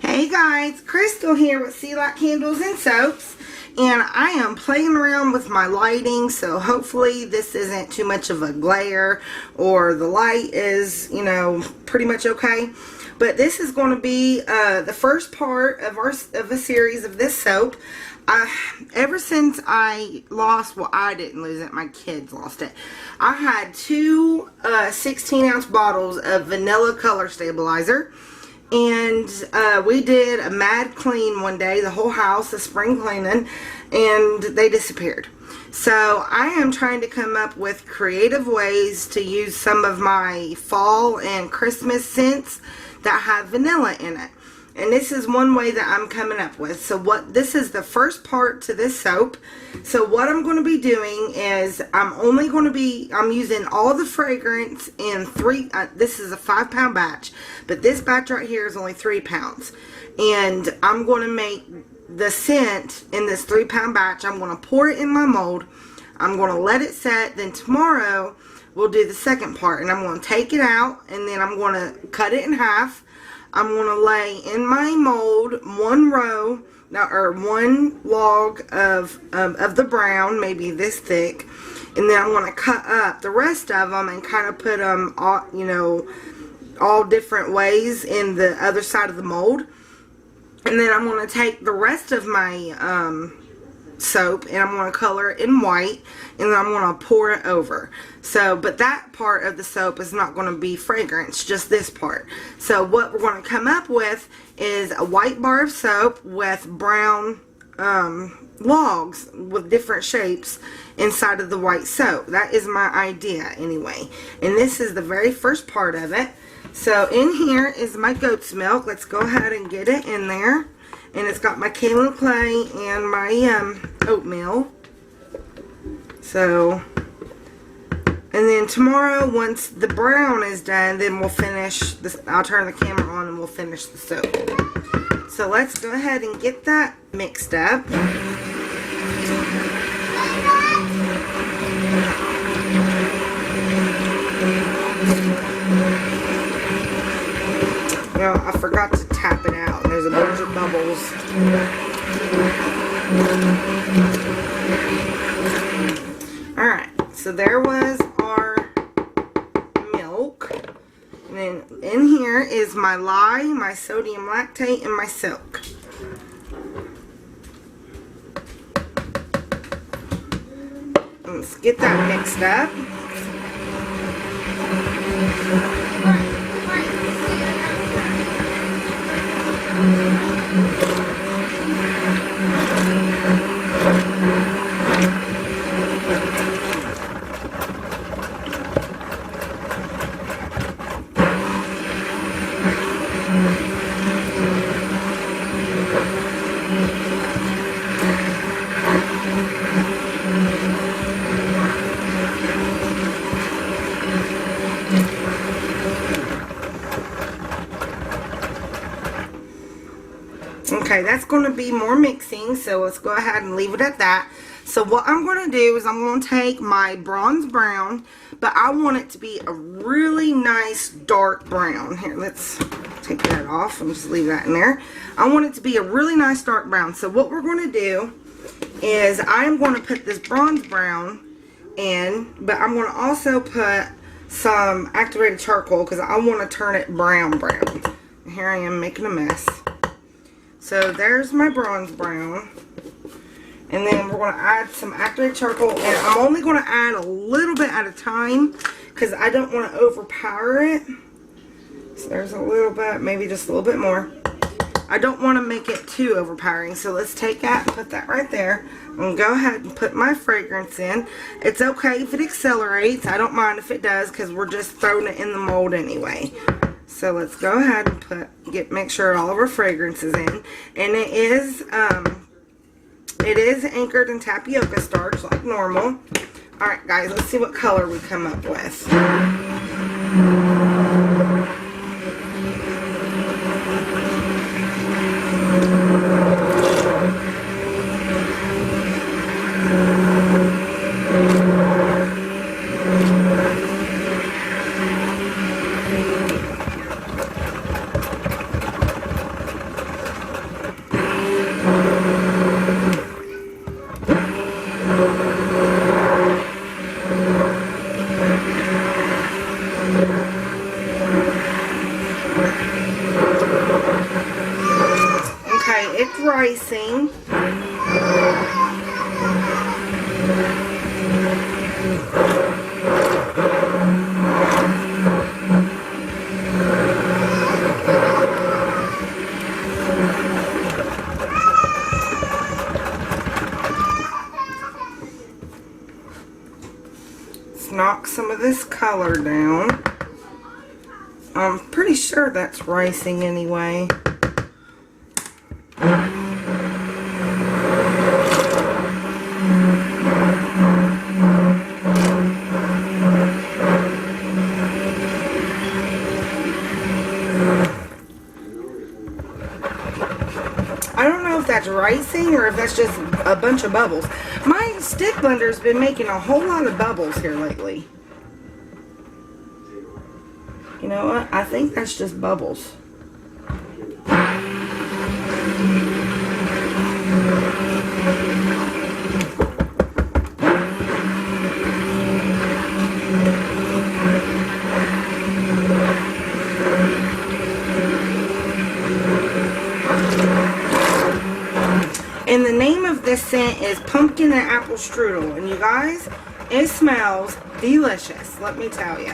Hey guys, Crystal here with Candles and Soaps, and I am playing around with my lighting, so hopefully this isn't too much of a glare or the light is, pretty much okay. But this is going to be the first part of a series of this soap. Ever since I lost, well, I didn't lose it, my kids lost it. I had two 16-ounce bottles of vanilla color stabilizer. And we did a mad clean one day, the whole house, a spring cleaning, and they disappeared. So I am trying to come up with creative ways to use some of my fall and Christmas scents that have vanilla in it. And this is one way that I'm coming up with. So this is the first part to this soap. So what I'm going to be doing is I'm using all the fragrance in this is a 5-pound batch. But this batch right here is only 3 pounds. And I'm going to make the scent in this 3-pound batch. I'm going to pour it in my mold. I'm going to let it set. Then tomorrow we'll do the second part. And I'm going to take it out. And then I'm going to cut it in half. I'm going to lay in my mold one log of the brown, maybe this thick, and then I'm going to cut up the rest of them and kind of put them all different ways in the other side of the mold. And then I'm going to take the rest of my soap and I'm going to color it in white, and then I'm going to pour it over. So, but that part of the soap is not going to be fragrance, just this part. So what we're going to come up with is a white bar of soap with brown logs with different shapes inside of the white soap. That is my idea anyway. And this is the very first part of it. So in here is my goat's milk. Let's go ahead and get it in there. And it's got my kaolin clay and my oatmeal. So, and then tomorrow, once the brown is done, then we'll finish this. I'll turn the camera on and we'll finish the soap. So let's go ahead and get that mixed up. Well, I forgot to tap it out. There's a bunch of bubbles. Alright, so there was our milk. And then in here is my lye, my sodium lactate, and my silk. Let's get that mixed up. Okay, that's going to be more mixing, so let's go ahead and leave it at that. So what I'm going to do is I'm going to take my bronze brown, but I want it to be a really nice dark brown. Here, let's take that off and just leave that in there. I want it to be a really nice dark brown. So what we're going to do is I'm going to put this bronze brown in, but I'm going to also put some activated charcoal because I want to turn it brown. And here I am making a mess. So there's my bronze brown. And then we're going to add some activated charcoal. And I'm only going to add a little bit at a time because I don't want to overpower it. So there's a little bit, maybe just a little bit more. I don't want to make it too overpowering. So let's take that and put that right there. I'm going to go ahead and put my fragrance in. It's okay if it accelerates. I don't mind if it does because we're just throwing it in the mold anyway. So let's go ahead and make sure all of our fragrance is in. And it is anchored in tapioca starch like normal. Alright guys, let's see what color we come up with. Okay, it's rising. Let's knock some of this color down. I'm pretty sure that's rising anyway. I don't know if that's rising or if that's just a bunch of bubbles. My stick blender's been making a whole lot of bubbles here lately. You know what? I think that's just bubbles. And the name of this scent is Pumpkin and Apple Strudel. And you guys, it smells delicious, let me tell you.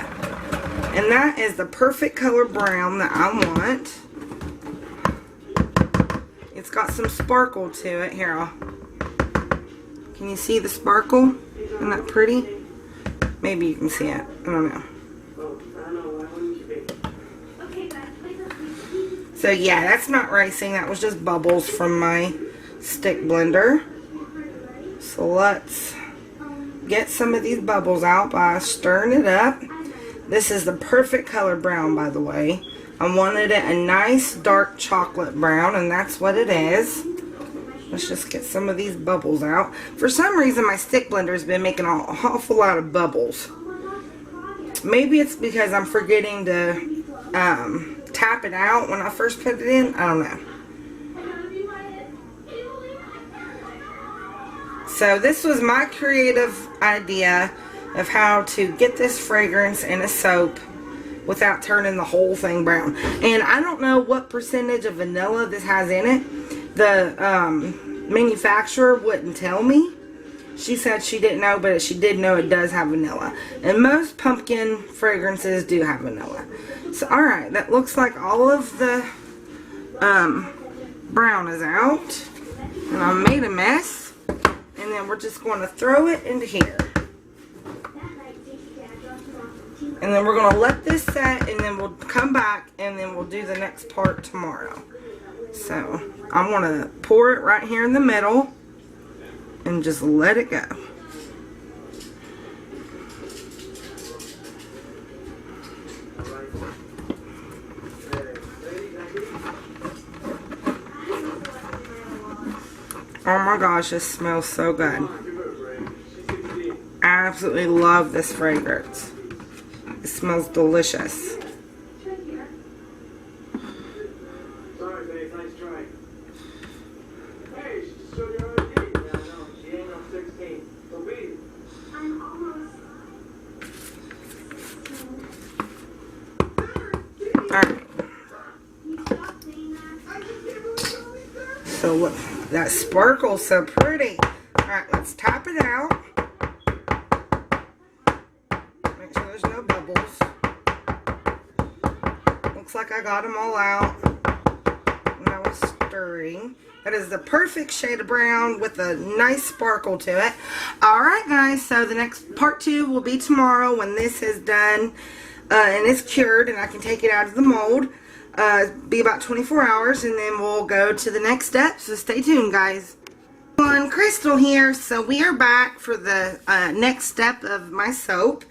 And that is the perfect color brown that I want. It's got some sparkle to it. Here, can you see the sparkle? Isn't that pretty? Maybe you can see it. I don't know. So yeah, that's not ricing. That was just bubbles from my stick blender. So let's get some of these bubbles out by stirring it up. This is the perfect color brown, by the way. I wanted it a nice dark chocolate brown, and that's what it is. Let's just get some of these bubbles out. For some reason, my stick blender has been making an awful lot of bubbles. Maybe it's because I'm forgetting to tap it out when I first put it in. I don't know. So this was my creative idea of how to get this fragrance in a soap without turning the whole thing brown. And I don't know what percentage of vanilla this has in it. The manufacturer wouldn't tell me. She said she didn't know, but she did know it does have vanilla. And most pumpkin fragrances do have vanilla. So alright, that looks like all of the brown is out. And I made a mess. And then we're just going to throw it into here. And then we're going to let this set, and then we'll come back, and then we'll do the next part tomorrow. So, I'm going to pour it right here in the middle, and just let it go. Oh my gosh, this smells so good. I absolutely love this fragrance. It smells delicious. Alright. So look, that sparkle's so pretty. Alright, let's tap it out. Make sure there's no bubbles. Looks like I got them all out. And I was stirring. That is the perfect shade of brown with a nice sparkle to it. Alright guys, so the next part 2 will be tomorrow when this is done and it's cured and I can take it out of the mold. Be about 24 hours and then we'll go to the next step, so stay tuned guys. Crystal here. So we are back for the next step of my soap.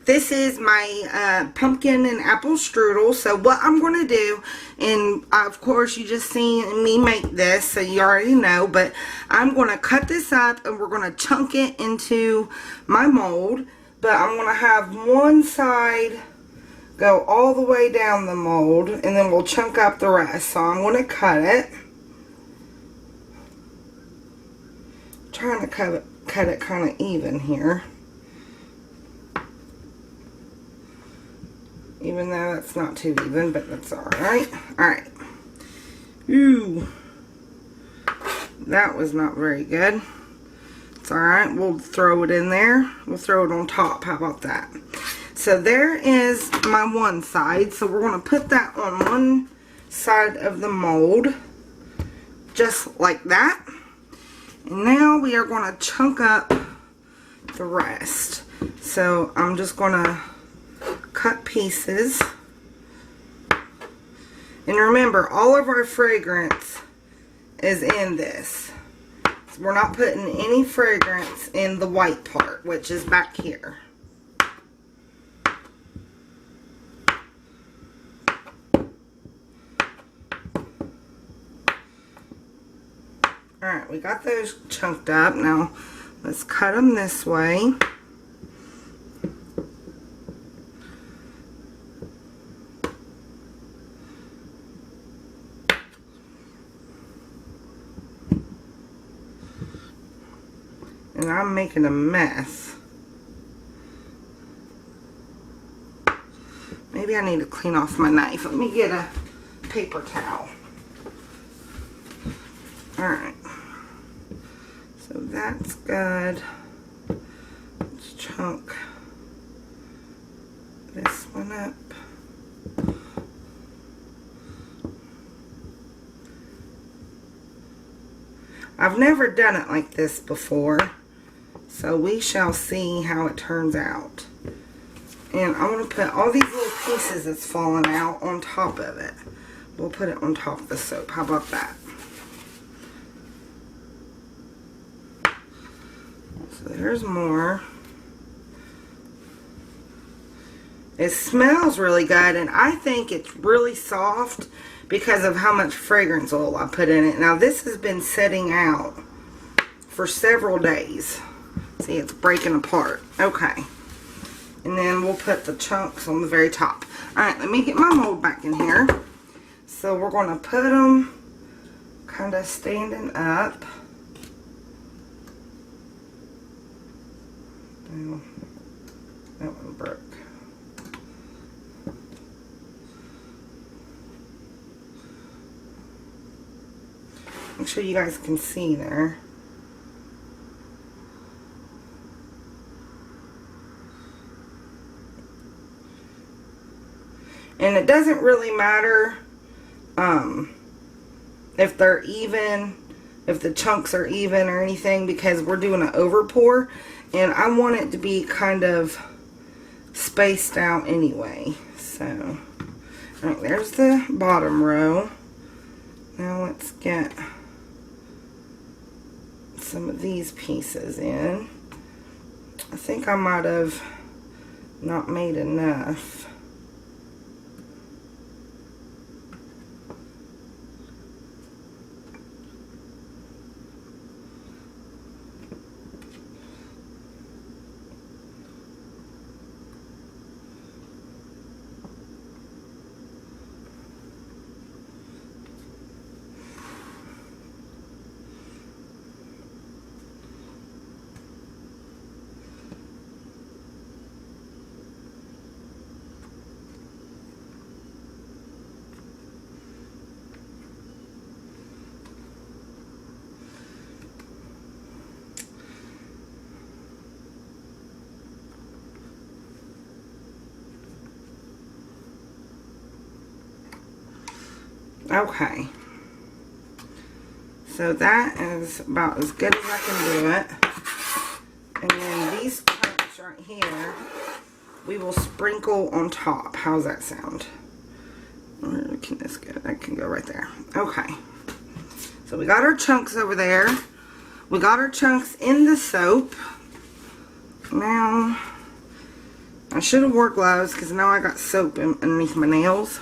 This is my pumpkin and apple strudel. So what I'm going to do, and of course you just seen me make this, so you already know, but I'm going to cut this up and we're going to chunk it into my mold. But I'm going to have one side go all the way down the mold, and then we'll chunk up the rest. So I'm going to cut it. Trying to cut it kind of even here. Even though that's not too even, but that's alright. Alright. Ooh. That was not very good. It's alright. We'll throw it in there. We'll throw it on top. How about that? So there is my one side. So we're going to put that on one side of the mold. Just like that. And now we are going to chunk up the rest. So I'm just going to cut pieces. And remember, all of our fragrance is in this. So we're not putting any fragrance in the white part, which is back here. Alright, we got those chunked up. Now, let's cut them this way. And I'm making a mess. Maybe I need to clean off my knife. Let me get a paper towel. Alright. So that's good. Let's chunk this one up. I've never done it like this before, so we shall see how it turns out. And I'm going to put all these little pieces that's fallen out on top of it. We'll put it on top of the soap. How about that? So there's more. It smells really good, and I think it's really soft because of how much fragrance oil I put in it. Now this has been setting out for several days. See, it's breaking apart. Okay. And then we'll put the chunks on the very top. Alright, let me get my mold back in here. So we're going to put them kind of standing up. Oh, that one broke. Make sure you guys can see there. And it doesn't really matter if they're even, if the chunks are even or anything, because we're doing an over pour, and I want it to be kind of spaced out anyway. So, alright, there's the bottom row. Now let's get some of these pieces in. I think I might have not made enough. Okay, so that is about as good as I can do it. And then these chunks right here, we will sprinkle on top. How's that sound? Where can this go? That can go right there. Okay, so we got our chunks over there. We got our chunks in the soap. Now, I should have wore gloves because now I got soap underneath my nails.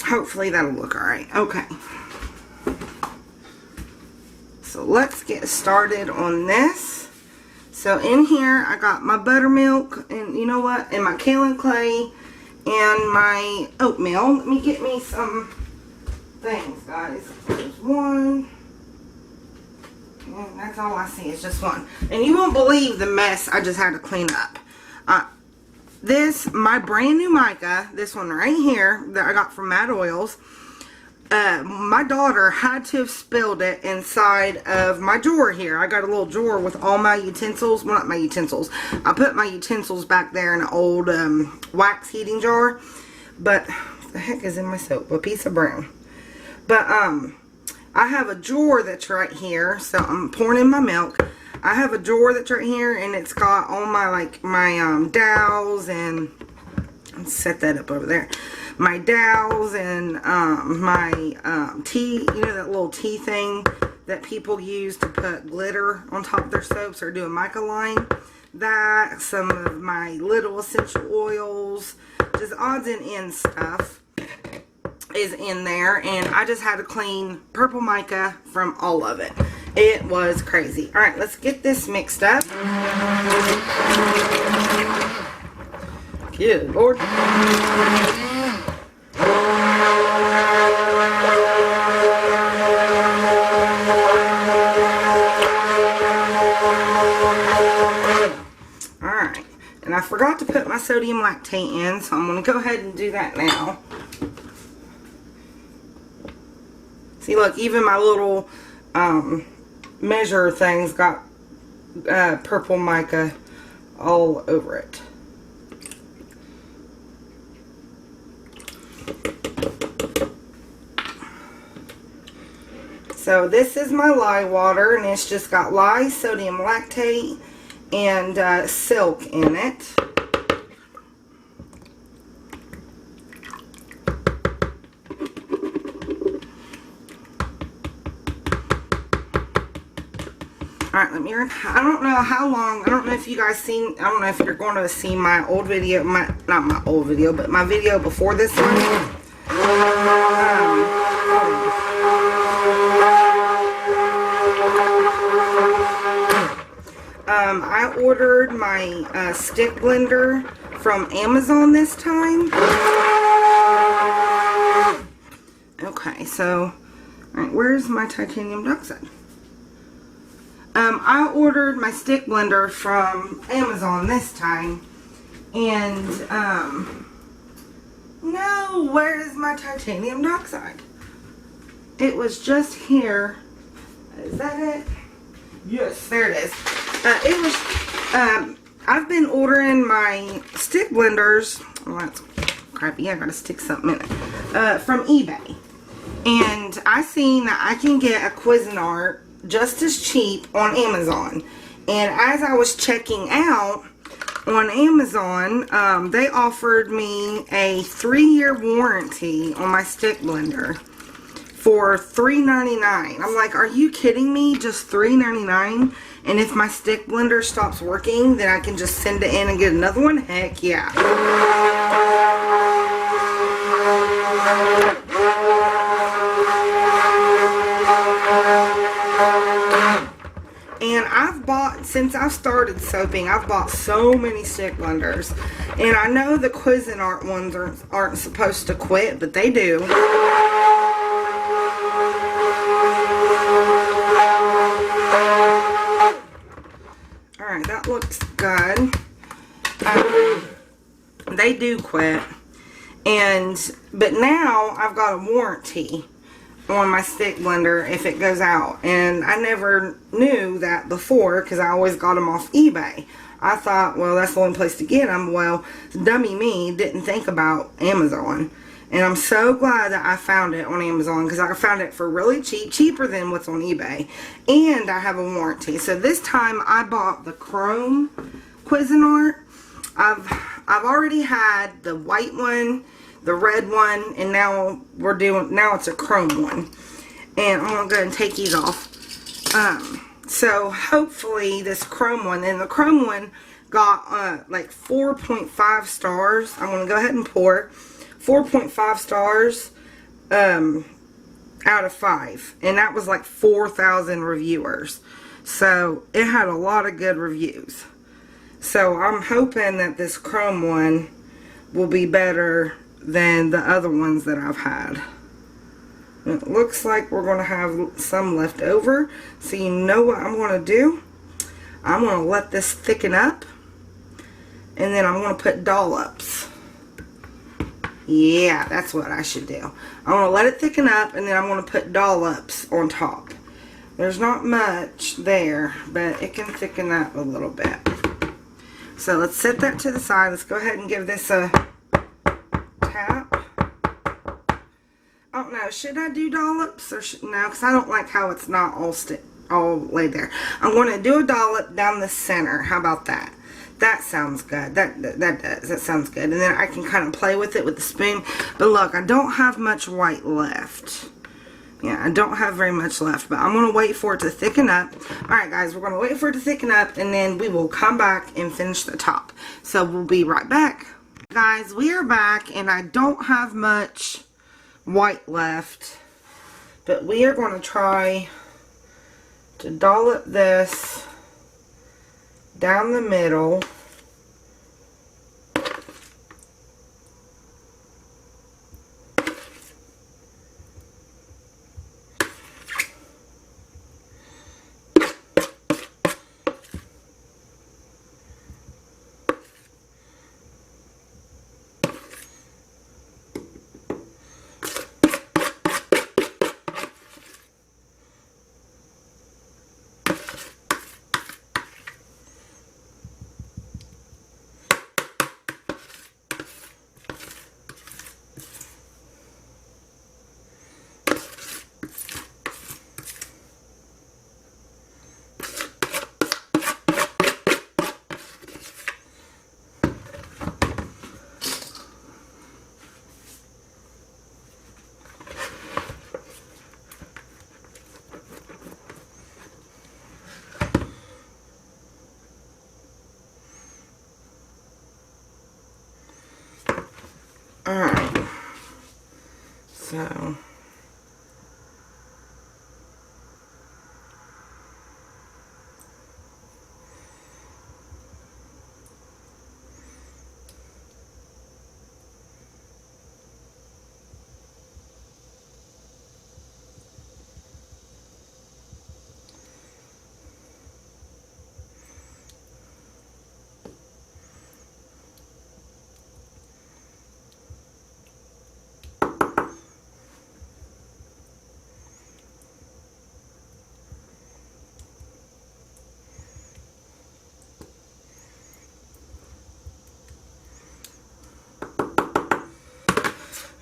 Hopefully that'll look alright. Okay. So let's get started on this. So in here I got my buttermilk, and you know what? And my kaolin clay and my oatmeal. Let me get me some things, guys. There's one. That's all I see is just one. And you won't believe the mess I just had to clean up. My brand new mica, this one right here that I got from Mad Oils, my daughter had to have spilled it inside of my drawer here. I got a little drawer with all my utensils. Well, not my utensils. I put my utensils back there in an old wax heating jar. But what the heck is in my soap? A piece of brown. But I have a drawer that's right here. So I'm pouring in my milk. I have a drawer that's right here, and it's got all my my dowels, and let's set that up over there. My dowels and my tea, you know, that little tea thing that people use to put glitter on top of their soaps or do a mica line. That, some of my little essential oils, just odds and ends stuff is in there. And I just had to clean purple mica from all of it. It was crazy. Alright, let's get this mixed up. Good Lord. Alright, and I forgot to put my sodium lactate in, so I'm going to go ahead and do that now. See, look, even my little measure things got purple mica all over it. So this is my lye water, and it's just got lye, sodium lactate, and silk in it. Alright, let me, I don't know how long, I don't know if you guys seen, I don't know if you're going to see my old video, not my old video, but my video before this one. I ordered my stick blender from Amazon this time. Okay, so, alright, where's my titanium dioxide? I ordered my stick blender from Amazon this time, and, no, where is my titanium dioxide? It was just here. Is that it? Yes, there it is. I've been ordering my stick blenders, oh, that's crappy, I gotta stick something in it, from eBay. And I seen that I can get a Cuisinart just as cheap on Amazon. And as I was checking out on Amazon, they offered me a 3-year warranty on my stick blender for $3.99. I'm like, are you kidding me? Just $3.99? And if my stick blender stops working, then I can just send it in and get another one? Heck yeah. And I've bought, since I've started soaping, I've bought so many stick blenders. And I know the Cuisinart ones aren't supposed to quit, but they do. Alright, that looks good. They do quit. But now I've got a warranty on my stick blender if it goes out. And I never knew that before because I always got them off eBay. I thought, well, that's the only place to get them. Well, dummy me didn't think about Amazon. And I'm so glad that I found it on Amazon because I found it for really cheap, cheaper than what's on eBay. And I have a warranty. So this time I bought the chrome Cuisinart. I've already had the white one, the red one, and now it's a chrome one. And I'm gonna go and take these off. So hopefully this chrome one, and the chrome one got like 4.5 stars. I'm gonna go ahead and pour 4.5 stars out of 5, and that was like 4,000 reviewers. So it had a lot of good reviews. So I'm hoping that this chrome one will be better than the other ones that I've had. It looks like we're going to have some left over. So you know what I'm going to do? I'm going to let this thicken up. And then I'm going to put dollops. Yeah, that's what I should do. I'm going to let it thicken up, and then I'm going to put dollops on top. There's not much there, but it can thicken up a little bit. So let's set that to the side. Let's go ahead and give this a tap. I don't know, should I do dollops or no? Because I don't like how it's not all laid there. I'm going to do a dollop down the center. How about that? That sounds good. That does. That sounds good. And then I can kind of play with it with the spoon. But look, I don't have much white left. Yeah, I don't have very much left. But I'm going to wait for it to thicken up. Alright guys, we're going to wait for it to thicken up. And then we will come back and finish the top. So we'll be right back. Guys, we are back. And I don't have much white left. But we are going to try to dollop this down the middle. Alright, so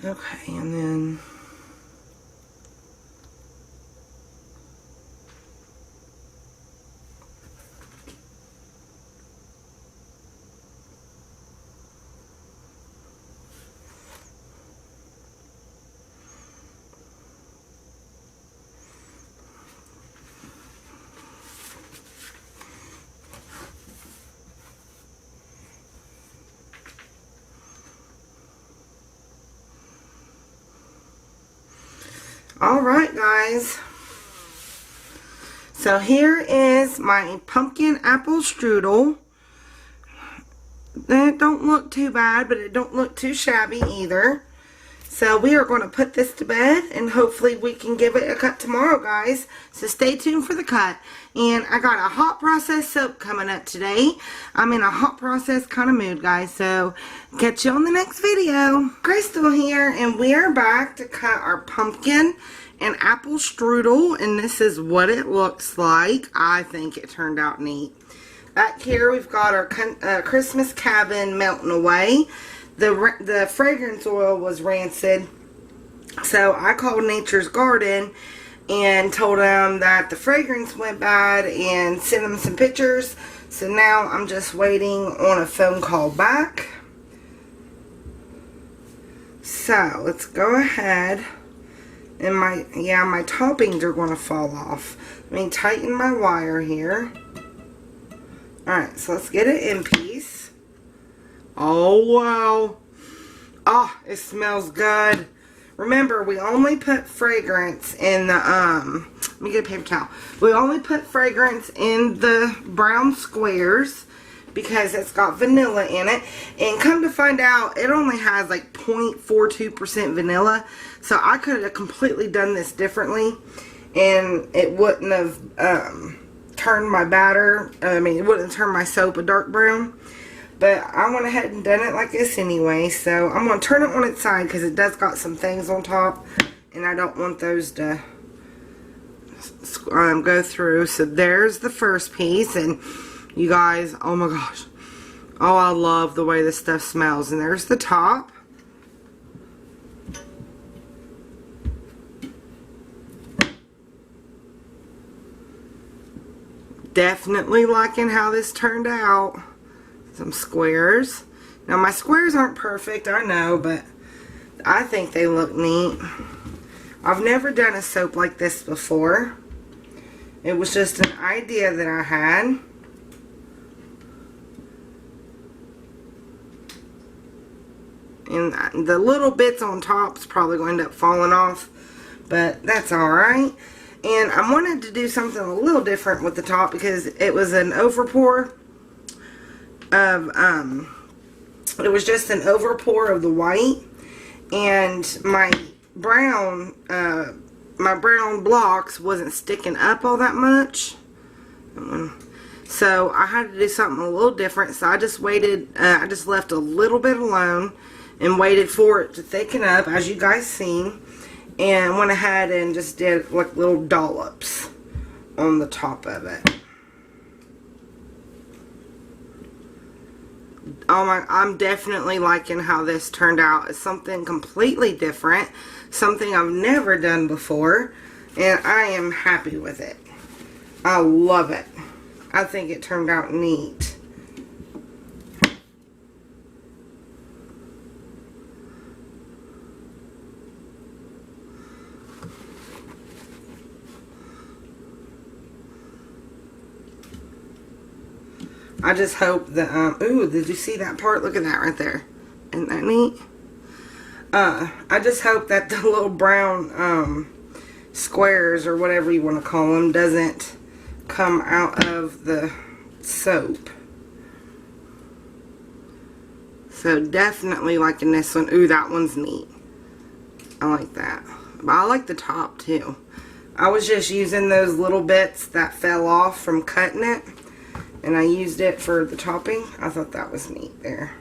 okay, and then alright guys, so here is my pumpkin apple strudel. It don't look too bad, but it don't look too shabby either. So we are going to put this to bed, and hopefully we can give it a cut tomorrow, guys. So stay tuned for the cut. And I got a hot process soap coming up today. I'm in a hot process kind of mood, guys. So catch you on the next video. Crystal here, and we are back to cut our pumpkin and apple strudel. And this is what it looks like. I think it turned out neat. Back here we've got our Christmas cabin melting away. The fragrance oil was rancid, so I called Nature's Garden and told them that the fragrance went bad and sent them some pictures. So now I'm just waiting on a phone call back. So let's go ahead, and my toppings are going to fall off. Let me tighten my wire here. Alright, so let's get it in piece. Oh, wow. Oh, it smells good. Remember, we only put fragrance in the, let me get a paper towel. We only put fragrance in the brown squares because it's got vanilla in it. And come to find out, it only has like 0.42% vanilla. So I could have completely done this differently, and it wouldn't have turned my batter, it wouldn't turn my soap a dark brown. But I went ahead and done it like this anyway. So I'm going to turn it on its side because it does got some things on top, and I don't want those to go through. So there's the first piece, and you guys, oh my gosh, oh, I love the way this stuff smells. And there's the top. Definitely liking how this turned out. Some squares. Now my squares aren't perfect, I know, but I think they look neat. I've never done a soap like this before. It was just an idea that I had. And the little bits on top is probably going to end up falling off, but that's alright. And I wanted to do something a little different with the top because it was an overpour of, it was just an overpour of the white, and my brown blocks wasn't sticking up all that much. So I had to do something a little different. So I just waited, I just left a little bit alone and waited for it to thicken up, as you guys seen, and went ahead and just did like little dollops on the top of it. Oh my, I'm definitely liking how this turned out. It's something completely different, something I've never done before, and I am happy with it. I love it. I think it turned out neat. I just hope that, ooh, did you see that part? Look at that right there. Isn't that neat? I just hope that the little brown, squares, or whatever you want to call them, doesn't come out of the soap. So definitely liking this one. Ooh, that one's neat. I like that. But I like the top, too. I was just using those little bits that fell off from cutting it, and I used it for the topping. I thought that was neat there.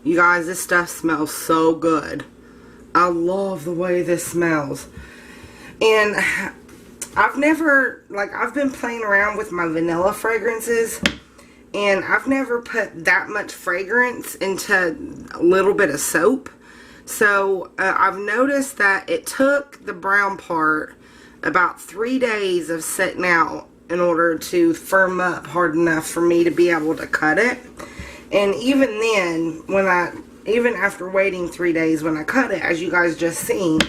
You guys, this stuff smells so good. I love the way this smells. And I've never, like, I've been playing around with my vanilla fragrances, and I've never put that much fragrance into a little bit of soap. So I've noticed that it took the brown part about 3 days of sitting out in order to firm up hard enough for me to be able to cut it. And even then, even after waiting 3 days, when I cut it, as you guys just seen,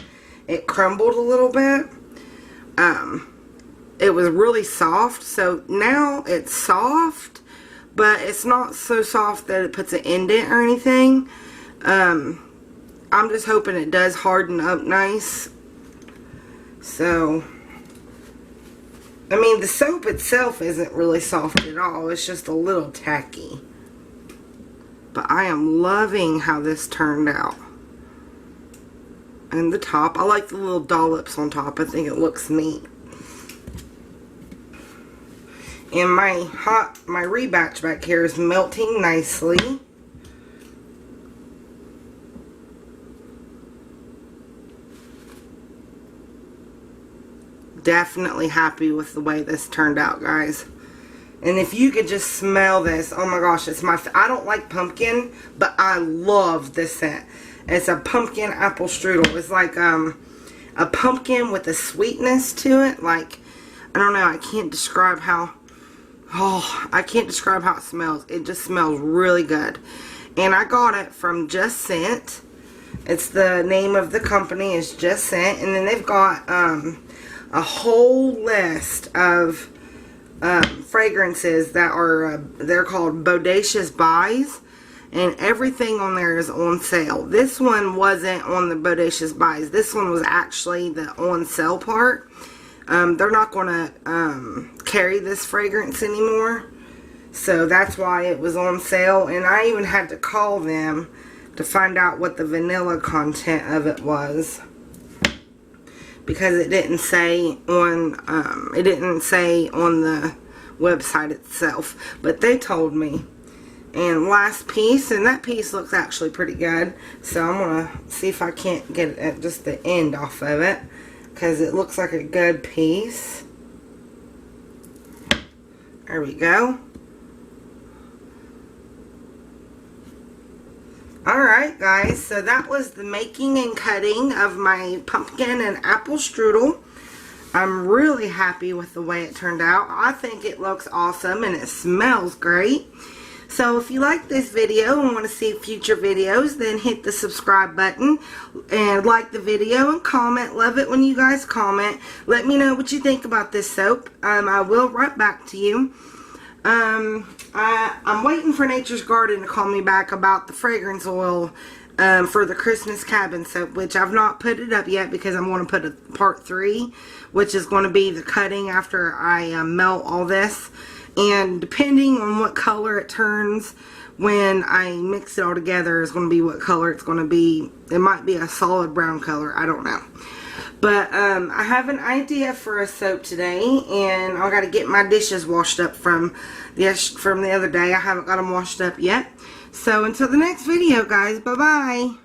it crumbled a little bit. It was really soft. So now it's soft, but it's not so soft that it puts an indent or anything. I'm just hoping it does harden up nice. So, I mean, the soap itself isn't really soft at all. It's just a little tacky. But I am loving how this turned out. And the top, I like the little dollops on top. I think it looks neat. And my rebatch back here is melting nicely. Definitely happy with the way this turned out, guys. And if you could just smell this, oh my gosh, it's I don't like pumpkin, but I love this scent. It's a pumpkin apple strudel. It's like a pumpkin with a sweetness to it. Like, I don't know, I can't describe how, I can't describe how it smells. It just smells really good. And I got it from Just Scent. It's the name of the company is Just Scent. And then they've got a whole list of fragrances that are, they're called Bodacious Buys, and everything on there is on sale. This one wasn't on the Bodacious Buys. This one was actually the on sale part. they're not going to carry this fragrance anymore. So that's why it was on sale. And I even had to call them to find out what the vanilla content of it was, because it didn't say on the website itself, but they told me. And last piece, and that piece looks actually pretty good, so I'm gonna see if I can't get it at just the end off of it, because it looks like a good piece. There we go. Alright guys, so that was the making and cutting of my pumpkin and apple strudel. I'm really happy with the way it turned out. I think it looks awesome and it smells great. So if you like this video and want to see future videos, then hit the subscribe button and like the video and comment. Love it when you guys comment. Let me know what you think about this soap. I will write back to you. I'm waiting for Nature's Garden to call me back about the fragrance oil for the Christmas cabin soap, which I've not put it up yet because I'm going to put a part 3, which is going to be the cutting after I melt all this. And depending on what color it turns when I mix it all together is going to be what color it's going to be. It might be a solid brown color, I don't know. But I have an idea for a soap today, and I got to get my dishes washed up from the other day. I haven't got them washed up yet. So until the next video, guys, bye-bye.